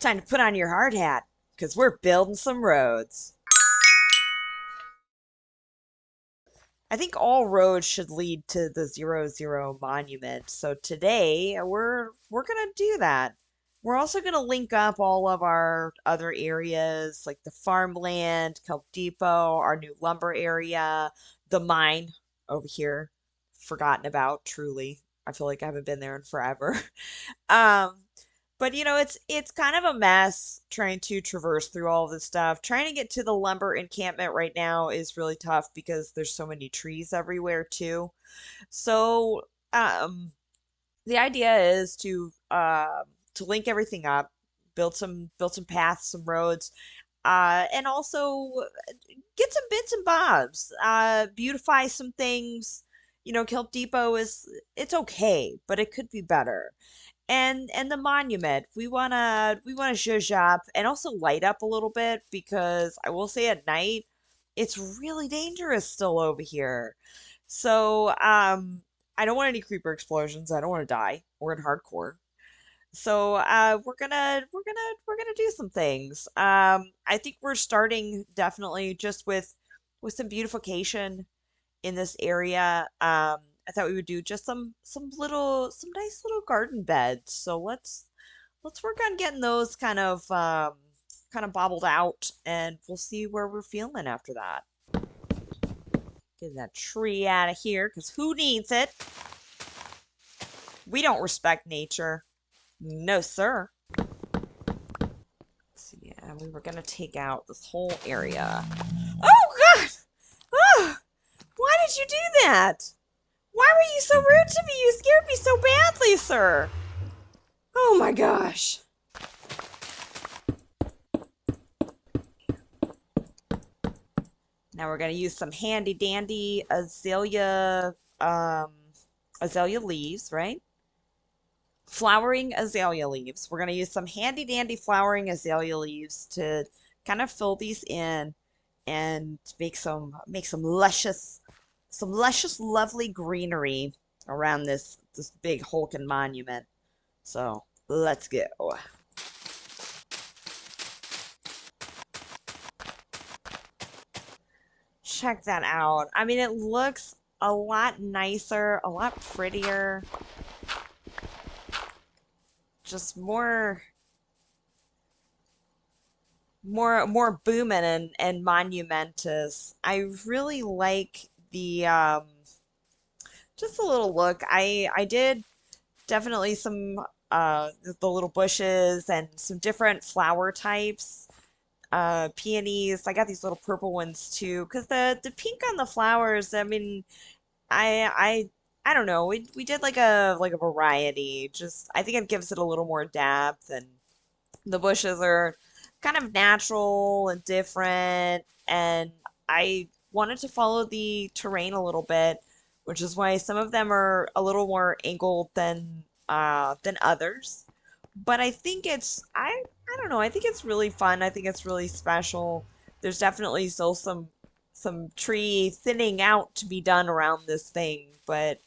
time to put on your hard hat, because we're building some roads. I think all roads should lead to the 00 monument. So today we're gonna do that. We're also gonna link up all of our other areas like the farmland, Kelp Depot, our new lumber area, the mine over here. Forgotten about, truly. I feel like I haven't been there in forever. Um, but it's kind of a mess trying to traverse through all of this stuff. Trying to get to the lumber encampment right now is really tough because there's so many trees everywhere too. So, the idea is to link everything up, build some paths, some roads, and also get some bits and bobs, beautify some things. Kelp Depot it's okay, but it could be better. And the monument, we wanna zhuzh up and also light up a little bit because I will say at night it's really dangerous still over here. So I don't want any creeper explosions. I don't want to die. We're in hardcore. So we're gonna do some things. I think we're starting definitely just with some beautification in this area. I thought we would do just some nice little garden beds. So let's work on getting those kind of bobbled out, and we'll see where we're feeling after that. Get that tree out of here, because who needs it? We don't respect nature. No, sir. So yeah, we were gonna take out this whole area. Oh God! Ah! Why did you do that? Why were you so rude to me? You scared me so badly, sir. Oh my gosh. Now we're gonna use some handy dandy azalea leaves, right? Flowering azalea leaves. We're gonna use some handy dandy flowering azalea leaves to kind of fill these in and make some luscious lovely greenery around this big hulking monument. So let's go. Check that out. I mean, it looks a lot nicer, a lot prettier, just more booming and monumentous. I really like the just a little look. I did definitely some the little bushes and some different flower types. Peonies. I got these little purple ones too, because the pink on the flowers, I mean, I don't know. We did like a variety. Just I think it gives it a little more depth, and the bushes are kind of natural and different, and I wanted to follow the terrain a little bit, which is why some of them are a little more angled than others. But I think I don't know, I think it's really fun. I think it's really special. There's definitely still some tree thinning out to be done around this thing, but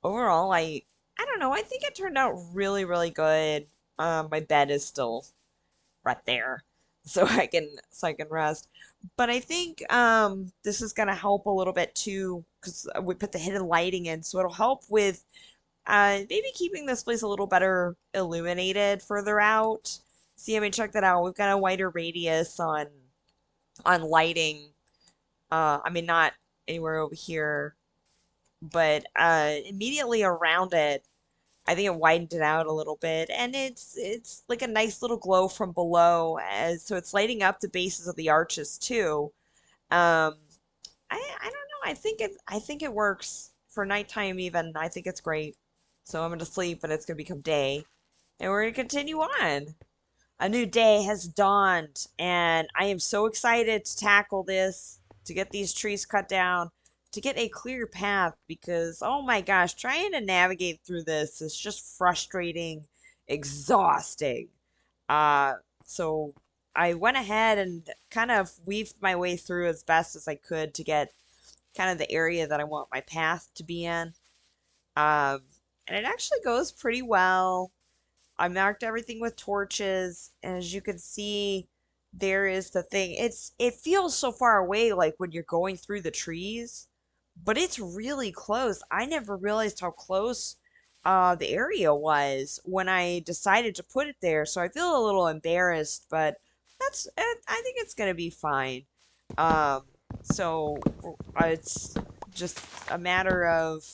overall I don't know, I think it turned out really, really good. My bed is still right there, so I can rest. But I think this is gonna help a little bit too, because we put the hidden lighting in, so it'll help with maybe keeping this place a little better illuminated further out. See, I mean, check that out. We've got a wider radius on lighting. I mean, not anywhere over here, but immediately around it, I think it widened it out a little bit, and it's like a nice little glow from below, as so it's lighting up the bases of the arches too. Um, I don't know. I think it works for nighttime even. I think it's great. So I'm gonna sleep, and it's gonna become day, and we're gonna continue on. A new day has dawned, and I am so excited to tackle this, to get these trees cut down, to get a clear path, because oh my gosh, trying to navigate through this is just frustrating, exhausting. Uh, so I went ahead and kind of weaved my way through as best as I could to get kind of the area that I want my path to be in. Um, and it actually goes pretty well. I marked everything with torches, and as you can see, there is the thing. It feels so far away, like when you're going through the trees, but it's really close. I never realized how close the area was when I decided to put it there, so I feel a little embarrassed, but I think it's gonna be fine. Um, so it's just a matter of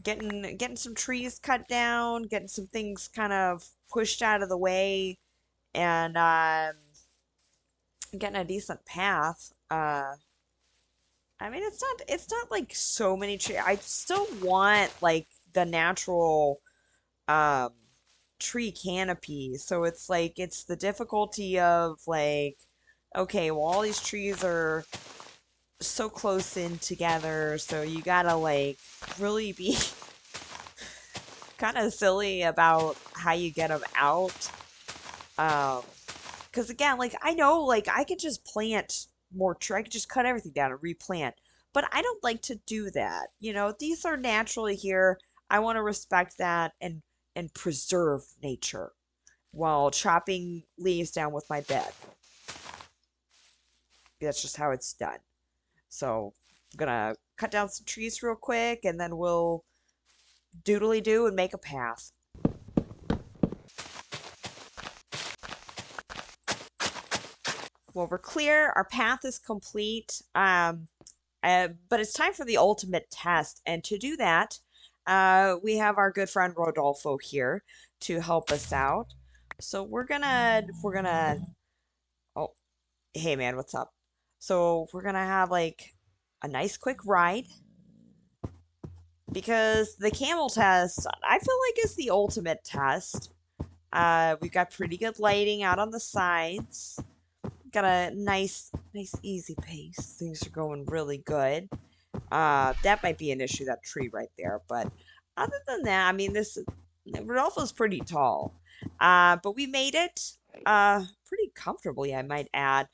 getting some trees cut down, getting some things kind of pushed out of the way, and getting a decent path. I mean, it's not like so many trees. I still want like the natural um tree canopy. So it's like it's the difficulty of like, okay, well all these trees are so close in together, so you gotta like really be kind of silly about how you get them out. Um, because again, like I know, like I could just plant more tree. I could just cut everything down and replant, but I don't like to do that. These are naturally here. I want to respect that and preserve nature while chopping leaves down with my bed. That's just how it's done. So I'm gonna cut down some trees real quick, and then we'll doodly do and make a path. Well, we're clear. Our path is complete. But it's time for the ultimate test. And to do that, we have our good friend Rodolfo here to help us out. So oh, hey man, what's up? So we're gonna have like a nice quick ride because the camel test, I feel like is the ultimate test. We've got pretty good lighting out on the sides. Got a nice easy pace. Things are going really good. That might be an issue, that tree right there. But other than that, I mean, Rodolfo's pretty tall. But we made it pretty comfortably, I might add.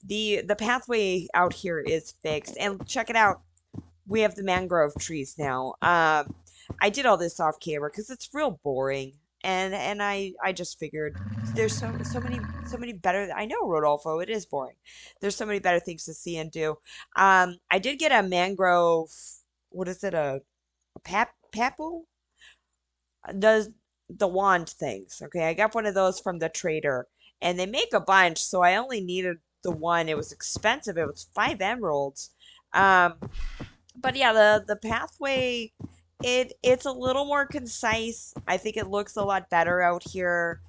The pathway out here is fixed. And check it out. We have the mangrove trees now. I did all this off camera because it's real boring. And I just figured there's so many better. I know, Rodolfo, it is boring. There's so many better things to see and do. I did get a mangrove. What is it? A papu? Does the wand things? Okay, I got one of those from the trader, and they make a bunch, so I only needed the one. It was expensive. It was 5 emeralds. Um, but yeah, the pathway it's a little more concise. I think it looks a lot better out here.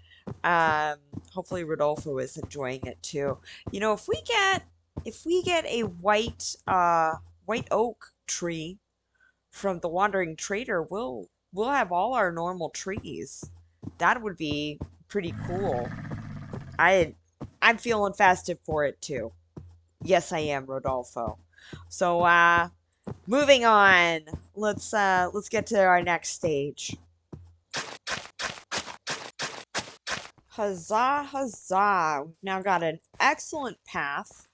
Um, Hopefully Rodolfo is enjoying it too. If we get a white oak tree from the wandering trader, we'll have all our normal trees. That would be pretty cool. I I'm feeling festive for it too. Yes, I am, Rodolfo. So moving on. Let's get to our next stage. Huzzah, huzzah. We've now got an excellent path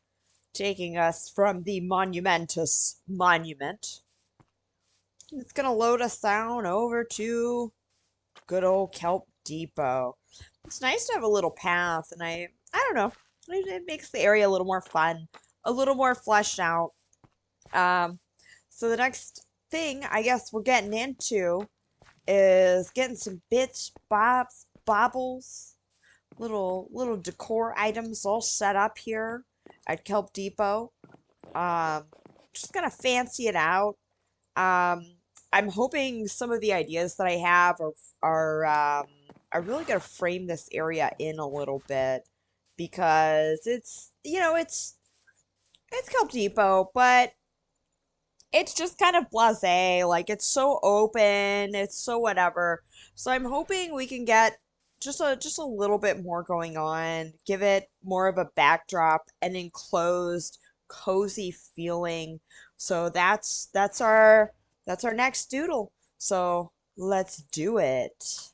taking us from the monumentous monument. It's gonna load us down over to good old Kelp Depot. It's nice to have a little path, and I don't know. It makes the area a little more fun, a little more fleshed out. Um, so the next thing I guess we're getting into is getting some bits, bobs, baubles, little decor items all set up here at Kelp Depot. Um, just gonna fancy it out. Um, I'm hoping some of the ideas that I have are really gonna frame this area in a little bit because it's Kelp Depot, but it's just kind of blasé. Like it's so open, it's so whatever. So I'm hoping we can get just a little bit more going on, give it more of a backdrop, an enclosed, cozy feeling. So that's our next doodle. So let's do it.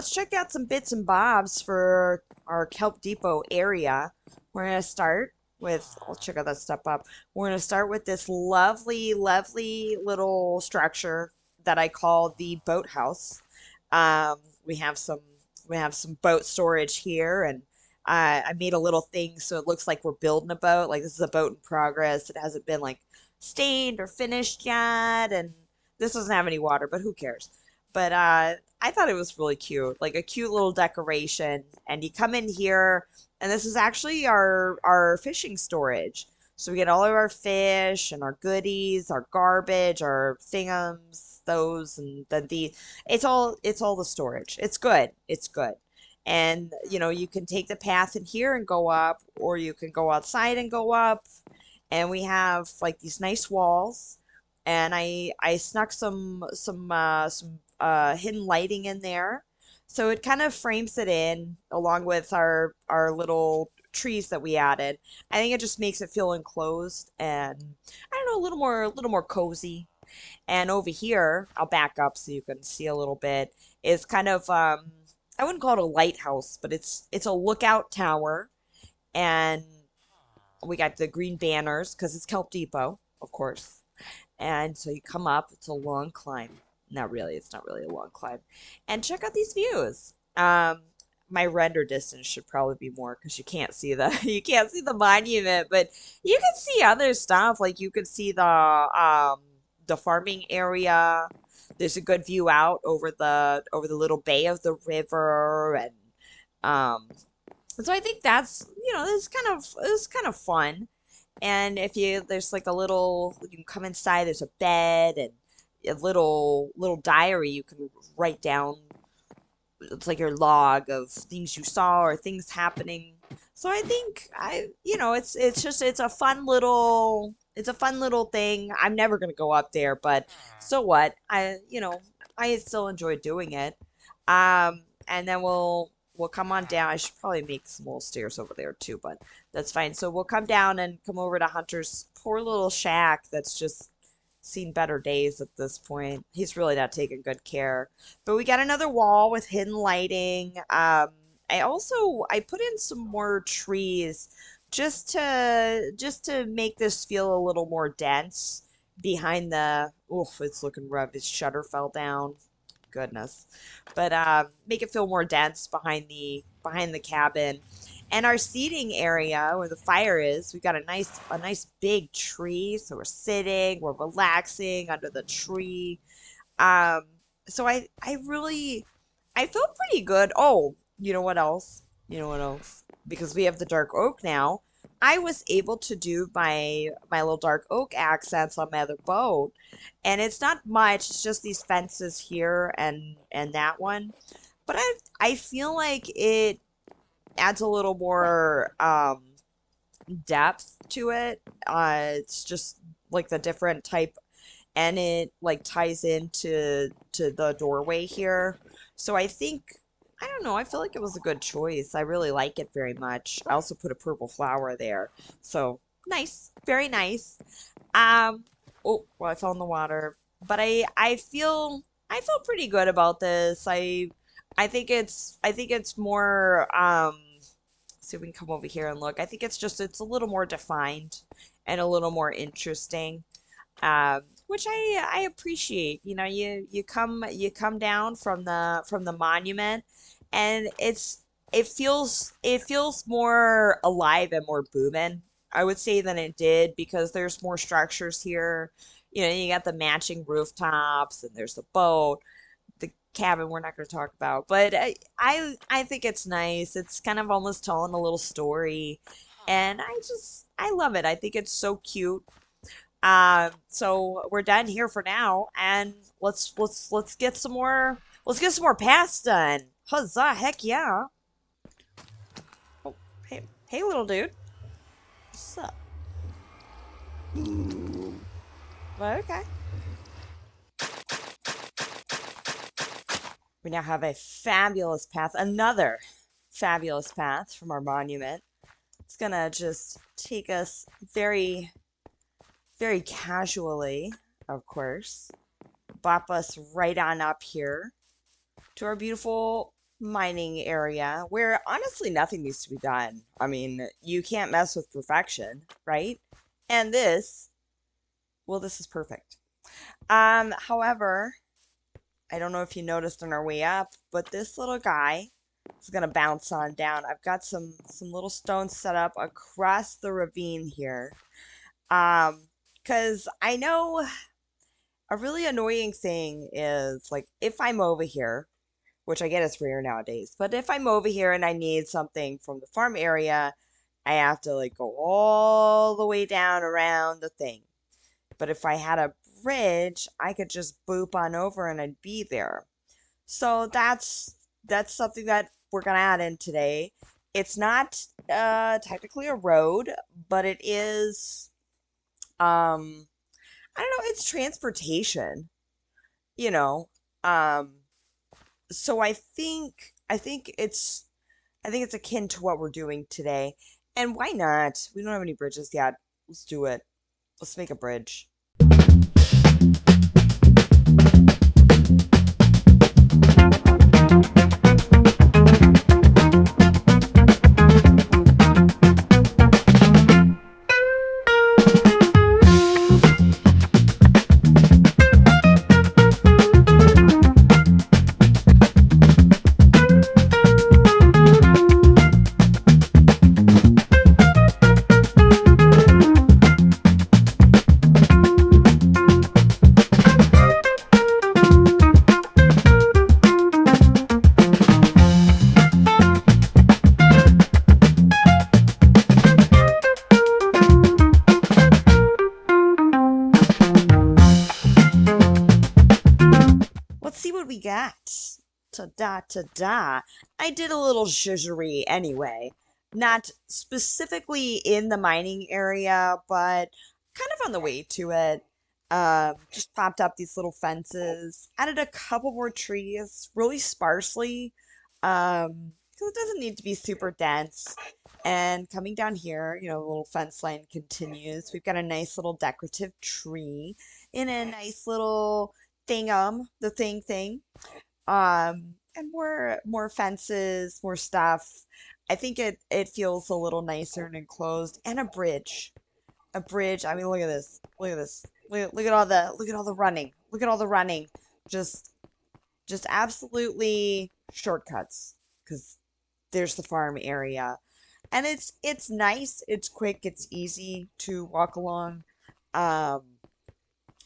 let's check out some bits and bobs for our Kelp Depot area. We're gonna start with, I'll check out that step up. We're gonna start with this lovely, lovely little structure that I call the boathouse. Um, we have some we have some boat storage here, and I made a little thing so it looks like we're building a boat. Like this is a boat in progress. It hasn't been like stained or finished yet, and this doesn't have any water, but who cares? But I thought it was really cute, like a cute little decoration. And you come in here, and this is actually our fishing storage. So we get all of our fish and our goodies, our garbage, our thingums, those, and then the it's all the storage. It's good. It's good. And you can take the path in here and go up, or you can go outside and go up. And we have like these nice walls, and I snuck some hidden lighting in there, so it kind of frames it in along with our little trees that we added. I think it just makes it feel enclosed and I don't know, a little more cozy. And over here, I'll back up so you can see a little bit. Is kind of I wouldn't call it a lighthouse, but it's a lookout tower, and we got the green banners because it's Kelp Depot, of course. And so you come up, it's a long climb. Not really, it's not really a long climb. And check out these views. My render distance should probably be more because you can't see the you can't see the monument, but you can see other stuff. Like you can see the farming area. There's a good view out over the little bay of the river, and um so I think this is kind of fun. And if you there's like a little you can come inside, there's a bed and a little diary you can write down. It's like your log of things you saw or things happening. So I think it's a fun little thing. I'm never gonna go up there, but so what? I still enjoy doing it. And then we'll come on down. I should probably make some little stairs over there too, but that's fine. So we'll come down and come over to Hunter's poor little shack that's just seen better days at this point. He's really not taking good care. But we got another wall with hidden lighting. I put in some more trees just to make this feel a little more dense behind the oof, it's looking rough. His shutter fell down. Goodness. But make it feel more dense behind the cabin. And our seating area where the fire is, we got a nice big tree. So we're relaxing under the tree. Um, so I felt pretty good. Oh, you know what else? You know what else? Because we have the dark oak now, I was able to do my little dark oak accents on my other boat, and it's not much. It's just these fences here and that one, but I feel like it adds a little more depth to it. It's just like the different type, and it like ties into the doorway here. So I don't know, I feel like it was a good choice. I really like it very much. I also put a purple flower there. So nice, very nice. Um oh, well, I fell in the water. But I feel pretty good about this. I think it's more see if we can come over here and look. I think it's a little more defined and a little more interesting, which I appreciate. You come down from the monument, and it feels more alive and more booming, I would say, than it did because there's more structures here. You got the matching rooftops, and there's the boat, the cabin we're not going to talk about, but I think it's nice. It's kind of almost telling a little story, and I love it. I think it's so cute. So we're done here for now, and let's get some more paths done. Huzzah! Heck yeah! Oh, hey, little dude. What's up? Well, okay. We now have a fabulous path, another fabulous path from our monument. It's gonna just take us very, very casually, of course, bop us right on up here to our beautiful mining area where honestly nothing needs to be done. I mean, you can't mess with perfection, right? And this, well, this is perfect. However, I don't know if you noticed on our way up, but this little guy is gonna bounce on down. I've got some little stones set up across the ravine here. Um, because I know a really annoying thing is like if I'm over here, which I get is rare nowadays, but if I'm over here and I need something from the farm area, I have to like go all the way down around the thing. But if I had a bridge, I could just boop on over and I'd be there. So that's something that we're gonna add in today. It's not technically a road, but it is I don't know, it's transportation, you know. Um so I think it's akin to what we're doing today. And why not? We don't have any bridges yet. Let's do it. Let's make a bridge. Let's see what we got. Ta-da, ta-da. I did a little zhuzhery anyway. Not specifically in the mining area, but kind of on the way to it. Just popped up these little fences. Added a couple more trees, really sparsely. Because it doesn't need to be super dense. And coming down here, you know, the little fence line continues. We've got a nice little decorative tree in a nice little the thing. And more fences, more stuff. I think it feels a little nicer and enclosed. And a bridge. A bridge. I mean, look at this. Look at this. Look at all the running. Look at all the running. Just just absolutely shortcuts. Because there's the farm area. And it's nice, it's quick, it's easy to walk along. Um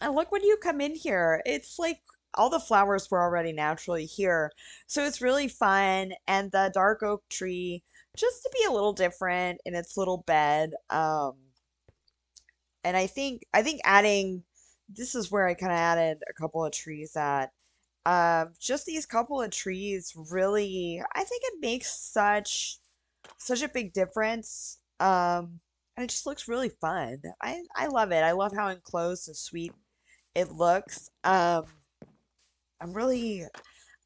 and look when you come in here, it's like all the flowers were already naturally here. So it's really fun. And the dark oak tree, just to be a little different in its little bed. And I think adding this is where I kind of added a couple of trees at. Just these couple of trees really, I think it makes such a big difference. And it just looks really fun. I love it. I love how enclosed and sweet it looks. I'm really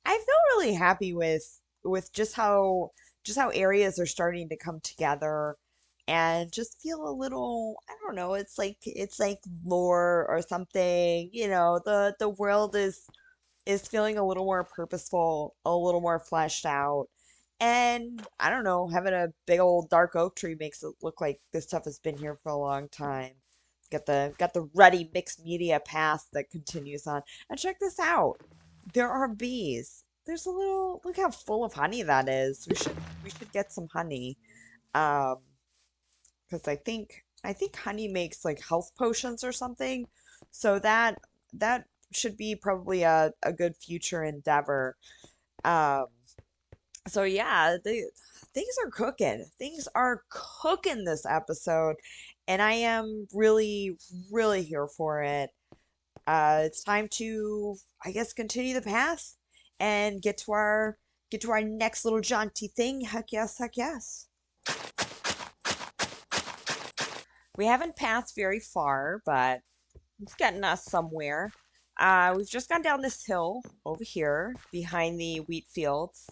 I feel really happy with just how areas are starting to come together and just feel a little, I don't know, it's like lore or something. You know, the world is feeling a little more purposeful, a little more fleshed out. And I don't know, having a big old dark oak tree makes it look like this stuff has been here for a long time. Got the ruddy mixed media path that continues on. And check this out. There are bees. There's a little, look how full of honey that is. We should get some honey. Um, because I think honey makes like health potions or something. So that should be probably a good future endeavor. Um, so yeah, things are cooking. Things are cooking this episode, and I am really here for it. It's time to, I guess, continue the path and get to our next little jaunty thing. Heck yes, heck yes. We haven't passed very far, but it's getting us somewhere. We've just gone down this hill over here behind the wheat fields.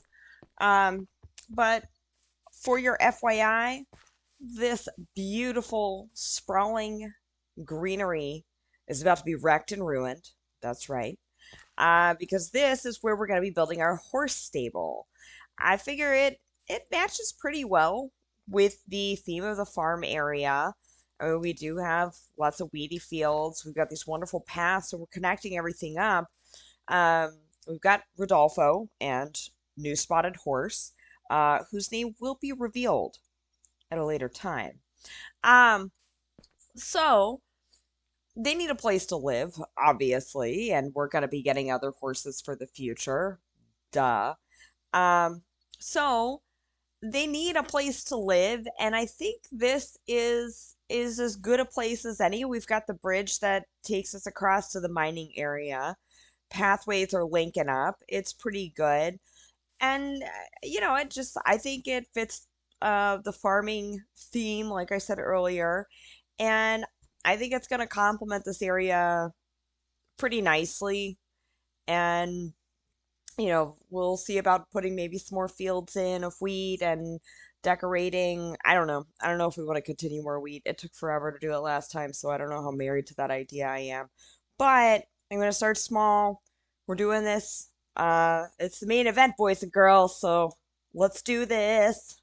Um, but for your FYI, this beautiful, sprawling greenery is about to be wrecked and ruined. That's right. Because this is where we're going to be building our horse stable. I figure it matches pretty well with the theme of the farm area. We do have lots of weedy fields. We've got these wonderful paths, so we're connecting everything up. We've got Rodolfo and new spotted horse, whose name will be revealed at a later time. Um, so they need a place to live, obviously, and we're going to be getting other horses for the future. Duh. Um, so they need a place to live, and I think this is as good a place as any. We've got the bridge that takes us across to the mining area. Pathways are linking up. It's pretty good. And it just I think it fits the farming theme, like I said earlier. And I think it's going to complement this area pretty nicely. And we'll see about putting maybe some more fields in of wheat and decorating. I don't know. I don't know if we want to continue more wheat. It took forever to do it last time, so I don't know how married to that idea I am. But I'm going to start small. We're doing this. It's the main event, boys and girls, so let's do this.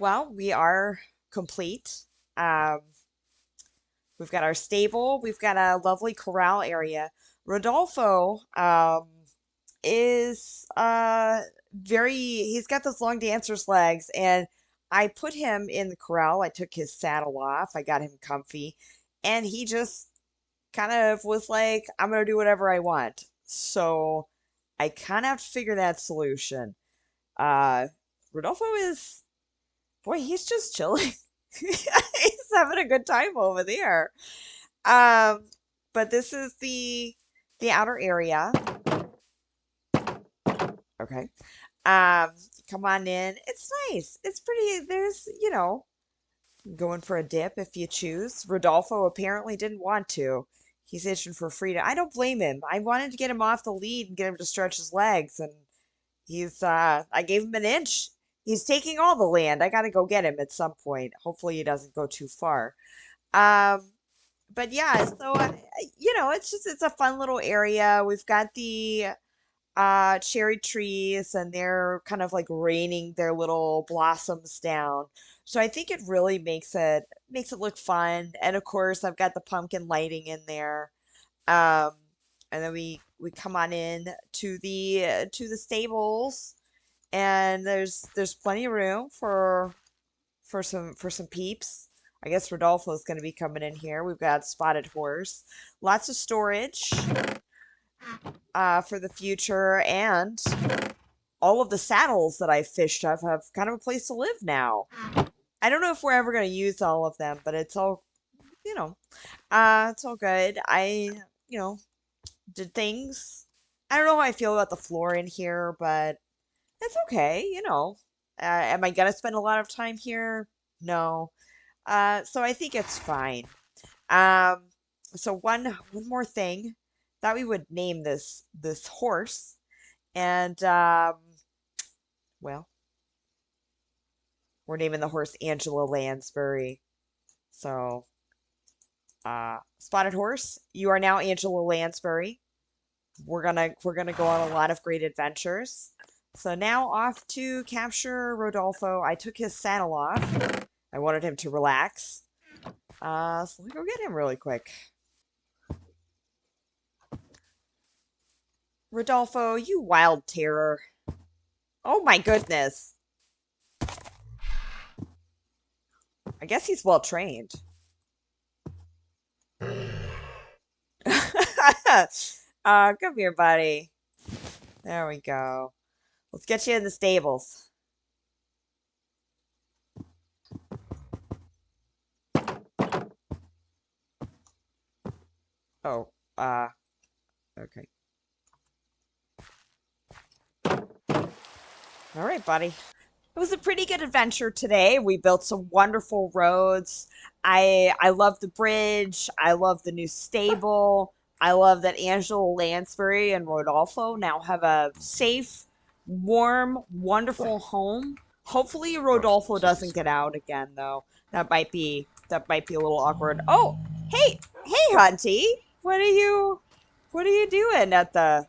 Well, we are complete. Um, we've got our stable. We've got a lovely corral area. Rodolfo is very he's got those long dancer's legs, and I put him in the corral. I took his saddle off. I got him comfy, and he just kind of was like, I'm gonna do whatever I want. So I kind of have to figure that solution. Uh, Rodolfo is boy, he's just chilling. He's having a good time over there. Um, but this is the outer area. Okay. Um, come on in. It's nice. It's pretty. There's, going for a dip if you choose. Rodolfo apparently didn't want to. He's itching for freedom. I don't blame him. I wanted to get him off the lead and get him to stretch his legs, and I gave him an inch. He's taking all the land. I gotta go get him at some point. Hopefully he doesn't go too far. Um, but yeah, so it's a fun little area. We've got the cherry trees, and they're kind of like raining their little blossoms down. So I think it really makes it look fun. And of course, I've got the pumpkin lighting in there. Um, and then we come on in to the stables, and there's plenty of room for some peeps. I guess Rodolfo's going to be coming in here. We've got spotted horse, lots of storage for the future, and all of the saddles that I fished have kind of a place to live now. I don't know if we're ever going to use all of them, but you know, it's all good. I, you know, did things. I don't know how I feel about the floor in here, but it's okay. Am I gonna spend a lot of time here? No. So I think it's fine. Um, so one more thing, thought we would name this horse, and well, we're naming the horse Angela Lansbury. So, spotted horse, you are now Angela Lansbury. We're gonna go on a lot of great adventures. So now off to capture Rodolfo. I took his saddle off. I wanted him to relax. So let me go get him really quick. Rodolfo, you wild terror. Oh my goodness. I guess he's well trained. Come here, buddy. There we go. Let's get you in the stables. Oh, okay. All right, buddy. It was a pretty good adventure today. We built some wonderful roads. I love the bridge. I love the new stable. I love that Angela Lansbury and Rodolfo now have a safe, warm, wonderful home. Hopefully Rodolfo doesn't get out again though. That might be a little awkward. Oh, hey Hunty. What are you doing at the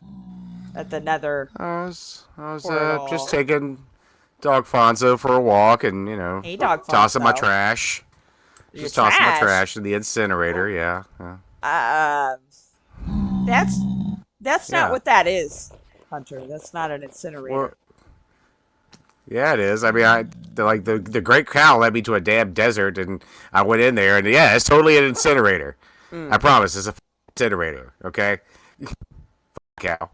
nether I was just portal? taking dog Fonzo for a walk and, Hey Dog tossing my Fonso. trash. Your Just tossing my trash. trash in the incinerator, yeah. Uh, that's that's not Yeah. what that is, Hunter. That's not an Well, incinerator. yeah, it is. I mean, the great cow led me to a damn desert, and I went in there, and yeah, it's totally an incinerator. I Mm. promise, it's a incinerator. Okay, cow.